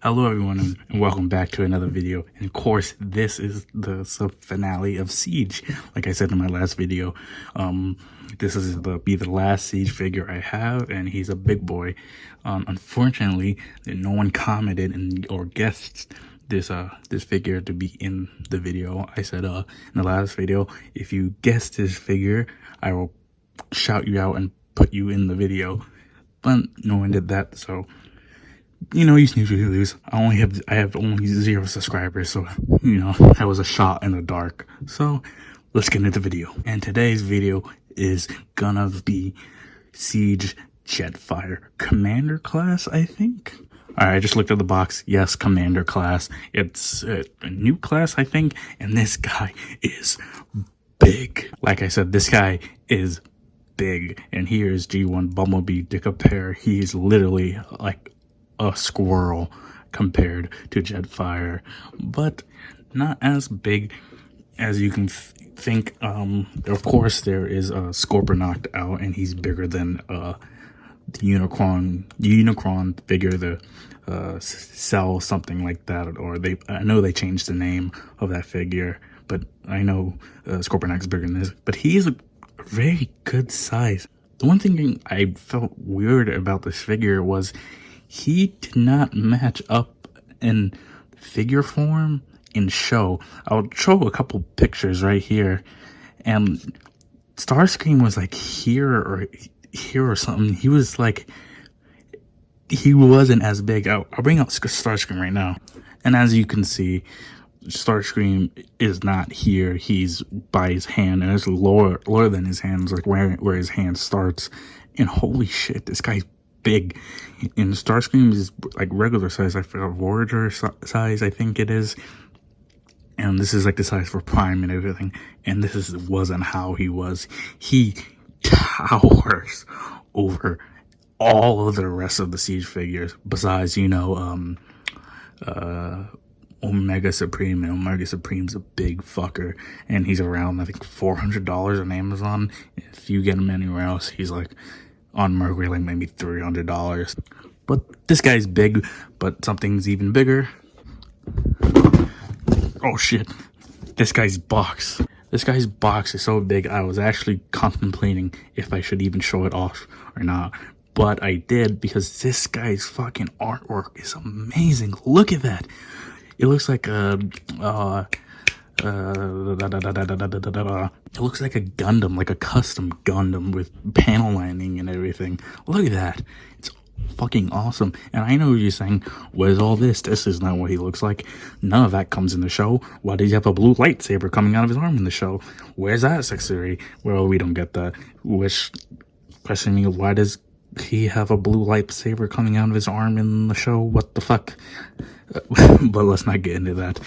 Hello everyone and welcome back to another video. And of course, this is the sub-finale of Siege. Like I said in my last video, this is be the last Siege figure I have, and he's a big boy. Unfortunately, no one commented or guessed this figure to be in the video. I said in the last video, if you guess this figure, I will shout you out and put you in the video. But no one did that, so you know, you snooze, you lose. I have only 0 subscribers, so you know, that was a shot in the dark. So let's get into the video. And today's video is gonna be Siege Jetfire Commander class, I think. Alright, I just looked at the box. Yes, Commander class. It's a new class, I think, and this guy is big. Like I said, this guy is big. And here is G1 Bumblebee Dick of Pear. He's literally like a squirrel compared to Jetfire, but not as big as you can think. Of course, there is a Scorpion knocked out, and he's bigger than the Unicron figure, the Cell something like that, or I know they changed the name of that figure, but I know Scorpion is bigger than this. But he's a very good size. The one thing I felt weird about this figure was he did not match up in figure form in show. I'll show a couple pictures right here, and Starscream was like here or something. He was like, he wasn't as big. I'll bring out Starscream right now, and as you can see, Starscream is not here. He's by his hand, and it's lower than his hands, like where his hand starts. And holy shit, this guy's big. And Starscream is like regular size. I forgot, Voyager size, I think it is. And this is like the size for Prime and everything. And this wasn't how he was. He towers over all of the rest of the Siege figures, besides, you know, Omega Supreme. And Omega Supreme's a big fucker, and he's around, I think, $400 on Amazon. If you get him anywhere else, he's like on Mercury, like maybe $300. But this guy's big, but something's even bigger. Oh shit, this guy's box. This guy's box is so big, I was actually contemplating if I should even show it off or not. But I did, because this guy's fucking artwork is amazing. Look at that. It looks like it looks like a Gundam, like a custom Gundam with panel lining and everything. Look at that. It's fucking awesome. And I know you're saying, where's all this? This is not what he looks like. None of that comes in the show. Why does he have a blue lightsaber coming out of his arm in the show? Where's that accessory? Well, we don't get that. Which, question me, why does he have a blue lightsaber coming out of his arm in the show? What the fuck? But let's not get into that.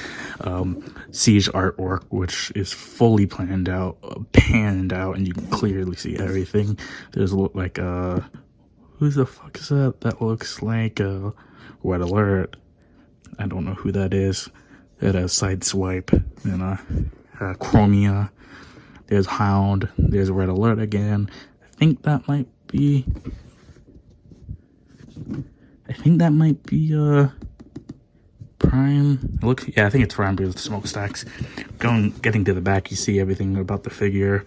Siege artwork, which is fully panned out, and you can clearly see everything. There's like who the fuck is that? That looks like Red Alert. I don't know who that is. It has Sideswipe and Chromia. There's Hound. There's Red Alert again. I think that might be Prime. Yeah, I think it's Prime because of the smokestacks. Getting to the back, you see everything about the figure.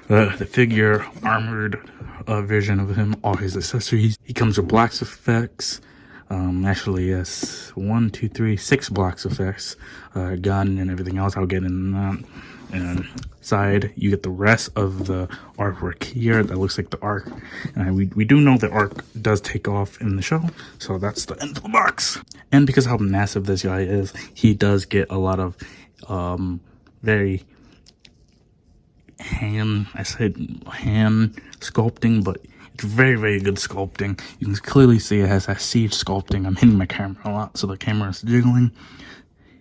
The figure, armored version of him, all his accessories. He comes with blocks effects. Actually, yes, 1, 2, 3, 6 blocks effects. Gun and everything else. I'll get in that. And side, you get the rest of the artwork here. That looks like the arc. And we do know the arc does take off in the show, so that's the end of the box. And because of how massive this guy is, he does get a lot of very hand sculpting, but it's very, very good sculpting. You can clearly see it has that Siege sculpting. I'm hitting my camera a lot, so the camera is jiggling.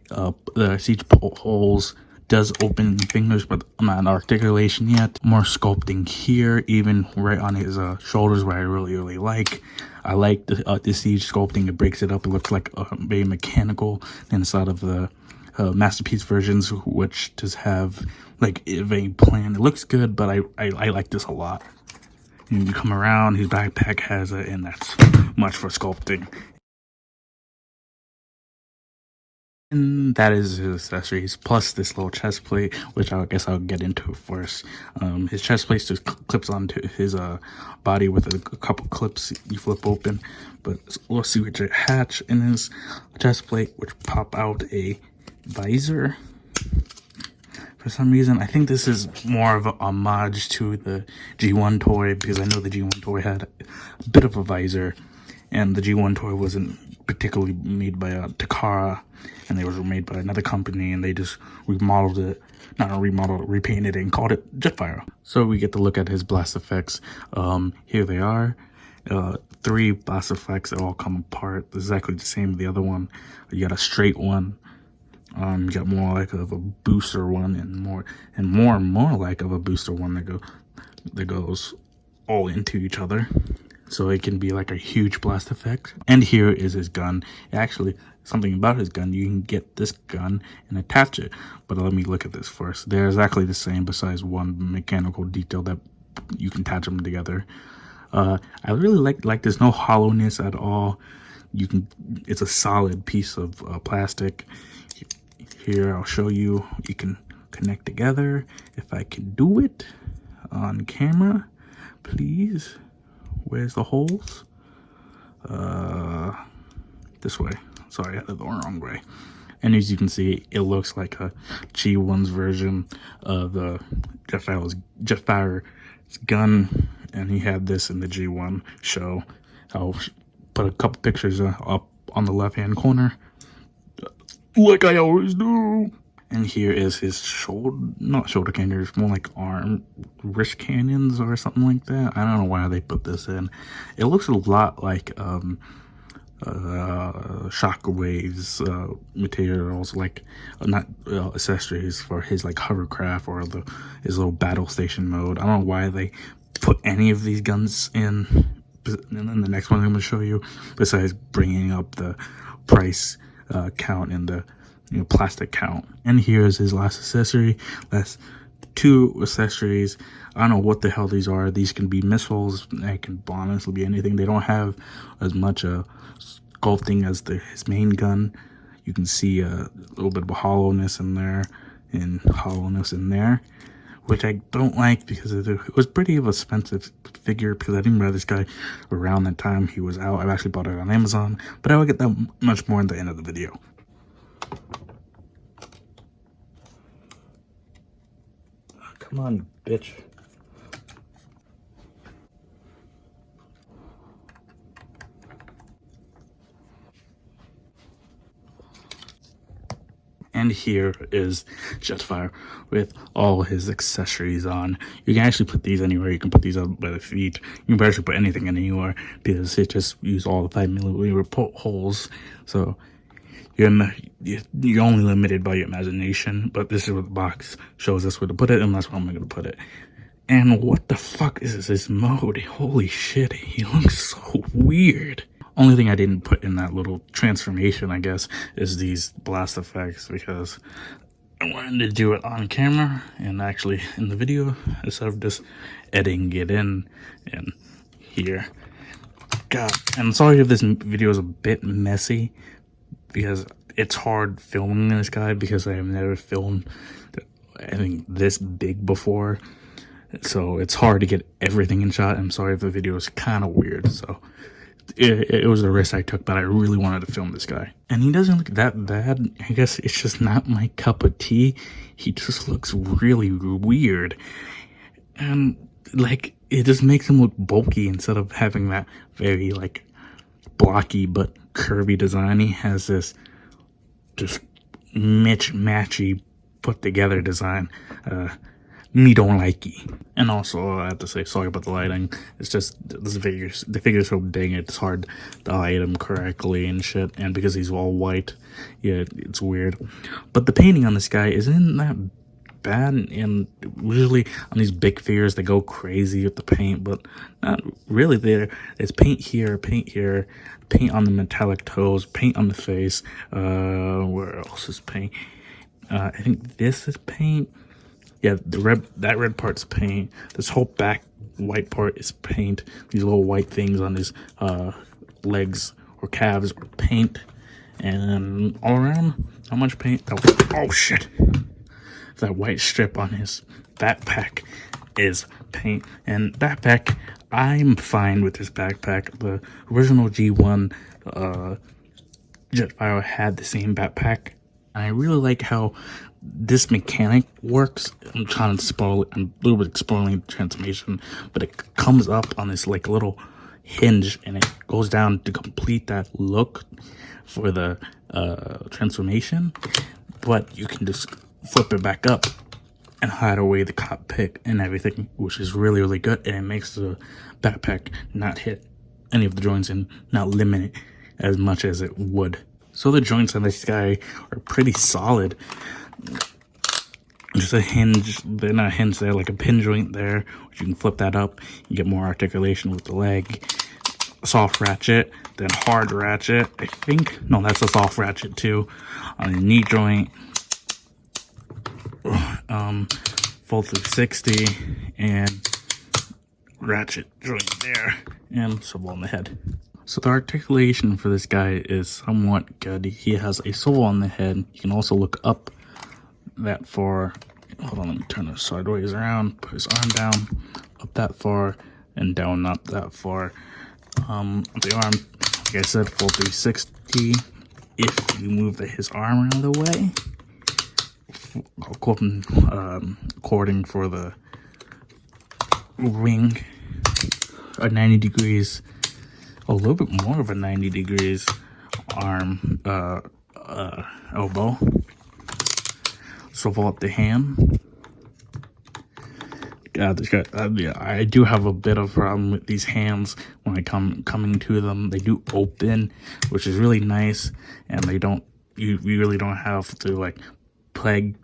The Siege holes does open fingers, but not an articulation yet. More sculpting here, even right on his shoulders, where I really like. I like the Siege sculpting. It breaks it up. It looks like very mechanical inside of the Masterpiece versions, which just have like a very plain. It looks good, but I like this a lot. And you come around, his backpack has it, and that's much for sculpting. And that is his accessories, plus this little chest plate, which I guess I'll get into first. His chest plate just clips onto his body with a couple clips you flip open, but a little secret hatch in his chest plate, which pop out a visor. For some reason, I think this is more of a homage to the G1 toy, because I know the G1 toy had a bit of a visor, and the G1 toy wasn't particularly made by Takara, and they were made by another company, and they just remodeled it, repainted it, and called it Jetfire. So we get to look at his blast effects. Here they are. 3 blast effects that all come apart, exactly the same as the other one. You got a straight one. You got more like of a booster one, and more like of a booster one that goes all into each other. So it can be like a huge blast effect. And here is his gun. Actually, something about his gun, you can get this gun and attach it. But let me look at this first. They're exactly the same, besides one mechanical detail that you can attach them together. I really like there's no hollowness at all. It's a solid piece of plastic. Here, I'll show you. You can connect together. If I can do it on camera, please. Where's the holes? This way. Sorry, I had it the wrong way. And as you can see, it looks like a G1's version of the Jetfire's gun, and he had this in the G1 show. I'll put a couple pictures up on the left-hand corner, like I always do. And here is his not shoulder cannons, more like wrist cannons or something like that. I don't know why they put this in. It looks a lot like shockwaves materials, like not accessories for his like hovercraft or his little battle station mode. I don't know why they put any of these guns in the next one I'm going to show you, besides bringing up the price count and the plastic count. And here's his last accessory. That's 2 accessories. I don't know what the hell these are. These can be missiles. They can honestly be anything. They don't have as much sculpting as his main gun. You can see a little bit of a hollowness in there and hollowness in there, which I don't like, because it was pretty of an expensive figure, because I didn't buy this guy around that time he was out. I actually bought it on Amazon, but I will get that much more at the end of the video. Come on, bitch. And here is Jetfire with all his accessories on. You can actually put these anywhere. You can put these up by the feet. You can actually put anything anywhere, because it just uses all the 5mm holes. So you're only limited by your imagination. But this is what the box shows us where to put it, and that's where I'm going to put it. And what the fuck is this mode? Holy shit, he looks so weird. Only thing I didn't put in that little transformation, I guess, is these blast effects, because I wanted to do it on camera and actually in the video, instead of just editing it in and here. God, and sorry if this video is a bit messy, because it's hard filming this guy, because I have never filmed anything this big before. So it's hard to get everything in shot. I'm sorry if the video is kind of weird. So it was the risk I took, but I really wanted to film this guy. And he doesn't look that bad. I guess it's just not my cup of tea. He just looks really weird. And like, it just makes him look bulky instead of having that very like blocky but curvy design. He has this just matchy put together design. Me don't like it. And also, I have to say sorry about the lighting. It's just the figure's so big, it's hard to hide him correctly and shit. And because he's all white, yeah, it's weird. But the painting on this guy isn't that bad. And usually on these big figures, they go crazy with the paint, but not really. There's paint here, paint on the metallic toes, paint on the face. Where else is paint? I think this is paint. Yeah, that red part's paint. This whole back white part is paint. These little white things on his legs or calves are paint. And all around, how much paint? Oh shit! That white strip on his backpack is paint. And backpack, I'm fine with this backpack. The original G1 Jetfire had the same backpack. And I really like how this mechanic works. I'm trying to spoil it. I'm a little bit spoiling the transformation, but it comes up on this like little hinge and it goes down to complete that look for the transformation. But you can just flip it back up and hide away the cockpit and everything, which is really, really good. And it makes the backpack not hit any of the joints and not limit it as much as it would. So the joints on this guy are pretty solid. Just a hinge, they're not hinged, they're like a pin joint there, which you can flip that up, you get more articulation with the leg. Soft ratchet, then hard ratchet, I think. No, that's a soft ratchet too. On the knee joint, full 360, and ratchet joint there, and swivel on the head. So the articulation for this guy is somewhat good. He has a swivel on the head. You can also look up that far. Hold on, let me turn this sideways around. Put his arm down, up that far, and down not that far. The arm, like I said, full 360. If you move his arm out of the way, according for the wing, a 90 degrees, a little bit more of a 90 degrees arm, elbow. Swivel up the hand. Yeah, I do have a bit of a problem with these hands when I coming to them. They do open, which is really nice, and they don't. You really don't have to like peg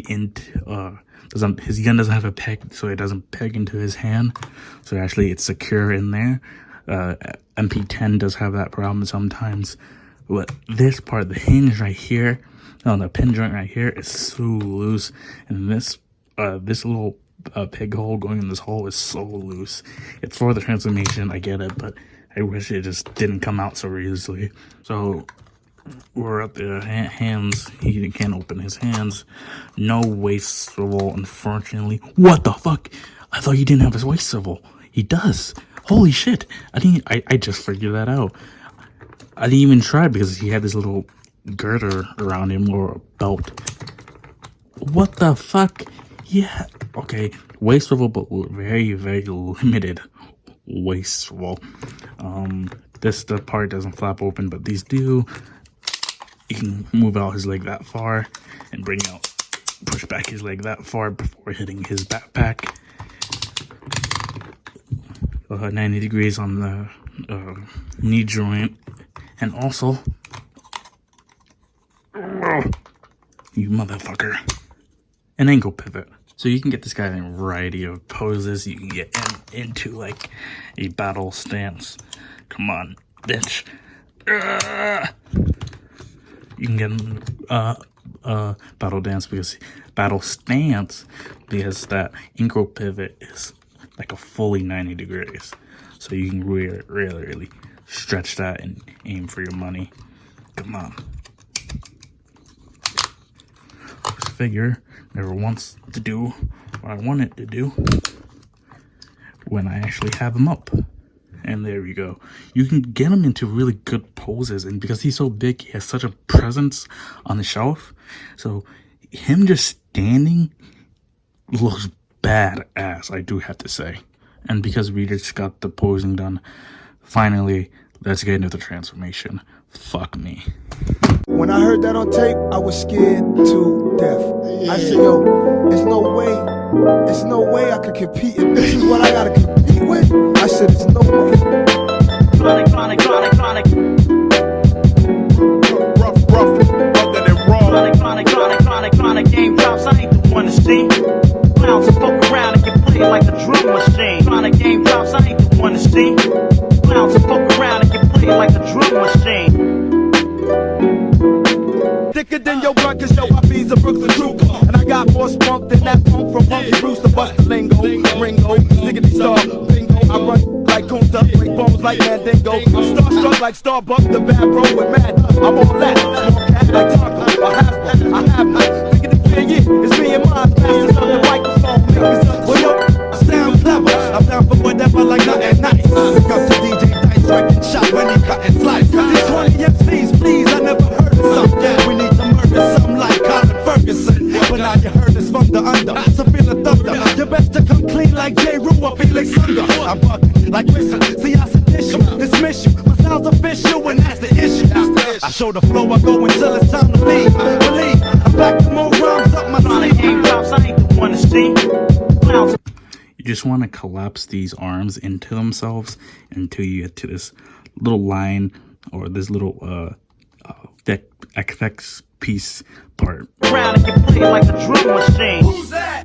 into. His gun doesn't have a peg, so it doesn't peg into his hand. So actually, it's secure in there. MP10 does have that problem sometimes. But this part, the hinge right here, on the pin joint right here, is so loose, and this little peg hole going in this hole is so loose. It's for the transformation, I get it, but I wish it just didn't come out so easily. So we're at the hands. He can't open his hands. No waist swivel, unfortunately. What the fuck? I thought he didn't have his waist swivel. He does. Holy shit! I just figured that out. I didn't even try because he had this little girder around him, or a belt. What the fuck? Yeah, okay, waist swivel, but very, very limited waist swivel. The part doesn't flap open, but these do. You can move out his leg that far and push back his leg that far before hitting his backpack. 90 degrees on the knee joint, and also, you motherfucker, an ankle pivot. So you can get this guy in a variety of poses. You can get into like a battle stance. Come on, bitch. You can get in battle stance because that ankle pivot is like a fully 90 degrees. So you can really stretch that and aim for your money. Come on. This figure never wants to do what I want it to do when I actually have him up. And there you go. You can get him into really good poses, and because he's so big, he has such a presence on the shelf. So him just standing looks badass, I do have to say. And because we just got the posing done, finally, let's get into the transformation. Fuck me. When I heard that on tape, I was scared to death. I said, yo, there's no way I could compete. If this is what I gotta compete with, I said, there's no way. Chronic. Rough, other than raw. Chronic game drops, I ain't the one to see. Clowns and fuck around and get played like a drum machine. Chronic game drops, I ain't the one to see. Clowns and fuck around and get played like a drum machine. Thicker than your blunt, cause yo, I be's a Brooklyn trooper. And I got more spunk than that punk from Monkey Brewster. Bust the lingo, Ringo, Ziggity Star, Bingo. I run like Kunta, break bones like Mandingo. I'm starstruck like Starbucks, the bad bro with mad. I'm all that, small cat like Taco. I have no. Think of the fear, yeah, it's me and mine. Masters on the microphone, niggas. Well, yo, I sound clever. I'm down for whatever, like nothing nice. Look up to DJ Dice, working shot when he cutting slice. These 20 MCs, please, I never heard of something. Yeah, we need to murder something like Colin Ferguson. But now you heard us from the under, so feel the thunder. You best to come clean like J. Rue or Felix Sunder. I'm bucking like Whistle, see I sedition you, dismiss you. My sound's official and that's the issue. I show the flow, I go until it's time to leave. Believe, I'm back to more rhymes up my sleeve. Game drops, I ain't the one to see. Clowns. You just want to collapse these arms into themselves until you get to this little line or this little effects piece part. Crowd and get played like a drum machine. Who's that?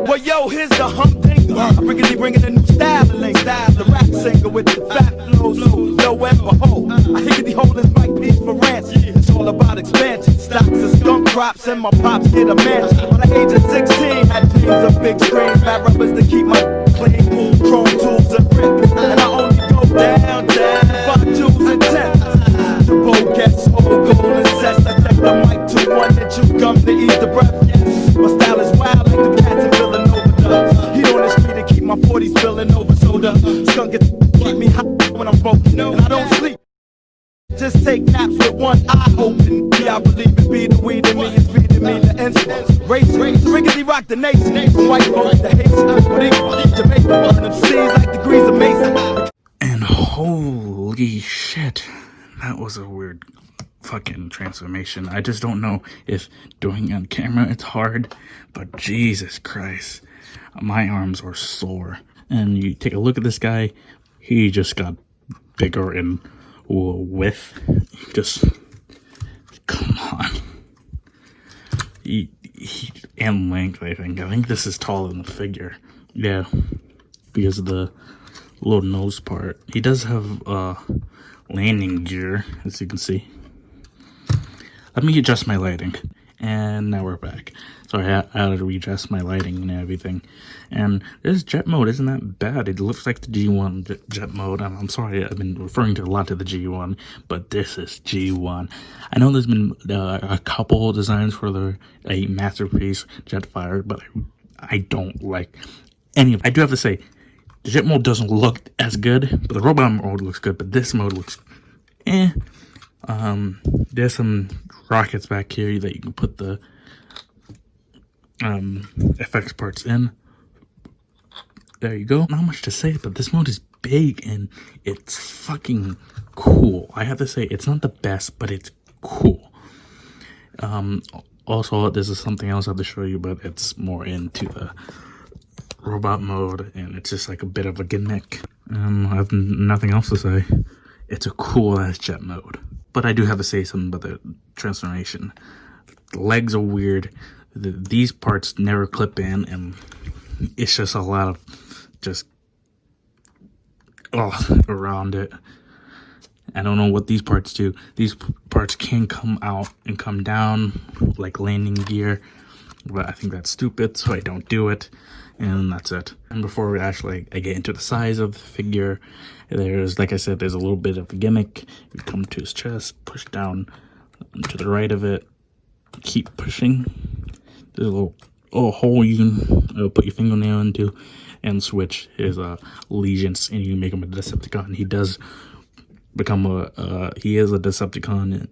Well, yo, here's the humdinger. I'm bringing a new styling. The rap singer with the fat flow, so no ever hold. I higgity hold this mic piece for ransom. It's all about expansion. Stocks and skunk crops, and my pops get a mansion. By the age of 16, had dreams of big screens. Fat rubbers to keep my clean, chrome tools and brick. And I only go down, 5 twos and 10s. The bow gets old, golden sets. I take the mic to 1 and chew gum to ease the breath. My style is wild like the cats in Villanova does. Heat on the street and keep my 40s spilling over soda. Skunk it, keep me hot when I'm smoking. And I don't sleep. Just take naps with one eye open. Yeah, I believe it be the weed in me is feeding me the insulin. Race, rickety rock the nation. From white folks to Haitians, but equal Jamaican. Burn them seas like degrees of Mason. And holy shit, that was a weird fucking transformation. I just don't know if doing it on camera it's hard, but Jesus Christ, my arms are sore. And you take a look at this guy, he just got bigger in width. Just come on. He and length, I think this is taller than the figure. Yeah, because of the little nose part. He does have landing gear, as you can see. Let me adjust my lighting. And now we're back. Sorry, I had to readjust my lighting and everything. And this jet mode isn't that bad. It looks like the G1 jet mode. I'm sorry, I've been referring to a lot to the G1, but this is G1. I know there's been a couple designs for a masterpiece Jetfire, but I don't like any of it. I do have to say, the jet mode doesn't look as good, but the robot mode looks good, but this mode looks eh. There's some rockets back here that you can put the effects parts in. There you go. Not much to say, but this mode is big and it's fucking cool. I have to say, it's not the best, but it's cool. Also, this is something else I have to show you, but it's more into the robot mode, and it's just like a bit of a gimmick. I have nothing else to say. It's a cool ass jet mode. But I do have to say something about the transformation. The legs are weird. These parts never clip in, and it's just a lot of just around it. I don't know what these parts do. These parts can come out and come down like landing gear, but I think that's stupid, so I don't do it. And that's it. And before we actually I get into the size of the figure, there's, like I said, there's a little bit of a gimmick. You come to his chest, push down to the right of it, keep pushing. There's a little hole you can put your fingernail into and switch his allegiance, and you can make him a Decepticon. He does become he is a Decepticon.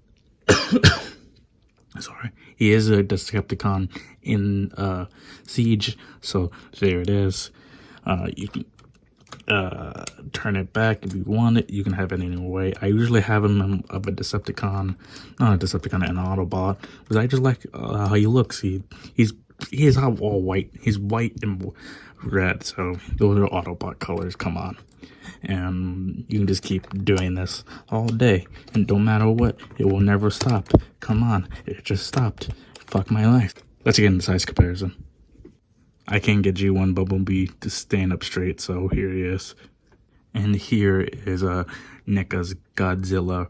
Sorry, he is a Decepticon in Siege, so there it is. You can turn it back if you want it. You can have it any way. I usually have him of a Decepticon, not a Decepticon, and an Autobot, because I just like how he looks. He is all white. He's white and red, so those are Autobot colors. Come on. And you can just keep doing this all day, and don't matter what, it will never stop. Come on, it just stopped. Fuck my life. Let's get into size comparison. I can't get G1 Bumblebee to stand up straight, so here he is. And here is NECA's Godzilla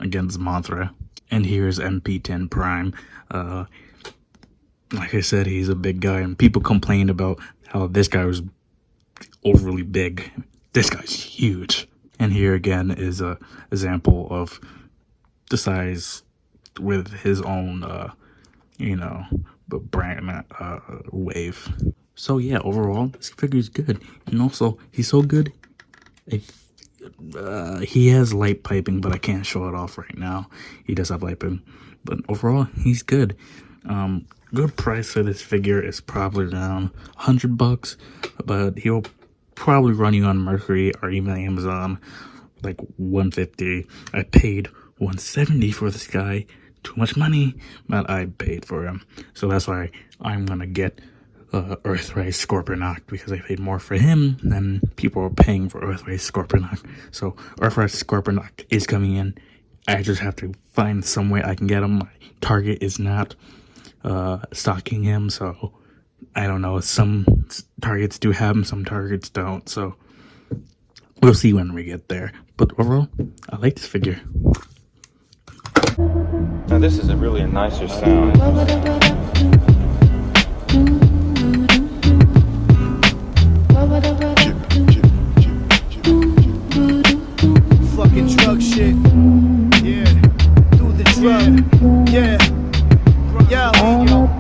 against Mothra. And here's MP10 Prime. Like I said, he's a big guy, and people complained about how this guy was overly big. This guy's huge. And here again is a example of the size with his own, brand wave. So yeah, overall, this figure's good. And also, he's so good. He has light piping, but I can't show it off right now. He does have light piping, but overall, he's good. Good price for this figure is probably around $100, but he'll probably run you on Mercury or even Amazon like $150. I paid $170 for this guy. Too much money, but I paid for him. So that's why I'm gonna get Earthrise Scorponok, because I paid more for him than people are paying for Earthrise Scorponok. So Earthrise Scorponok is coming in. I just have to find some way I can get him. My Target is not stocking him, so I don't know. Some Targets do have him, some Targets don't. So we'll see when we get there. But overall, I like this figure. Now this is really a nicer sound. Fucking drug shit. Yeah. Do the drug. Yeah. Yo.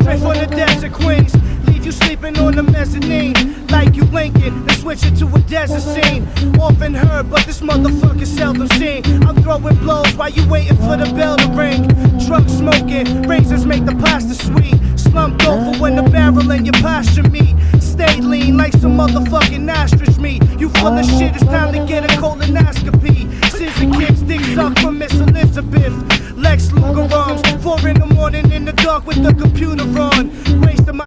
Straight from the desert Queens. Leave you sleeping on the mezzanine. Like you Lincoln, and switch it to a desert scene. Often heard, but this motherfucker seldom seen. I'm throwing blows while you waiting for the bell to ring. Drug smoking, razors make the pasta sweet. Slumped over when the barrel in your posture meet. Stay lean like some motherfucking ostrich meat. You full of shit, it's time to get a colonoscopy. Scissor kicks, dick suck from Miss Elizabeth. Lex Luger arms, 4 in the morning in the dark with the computer on. Wasting my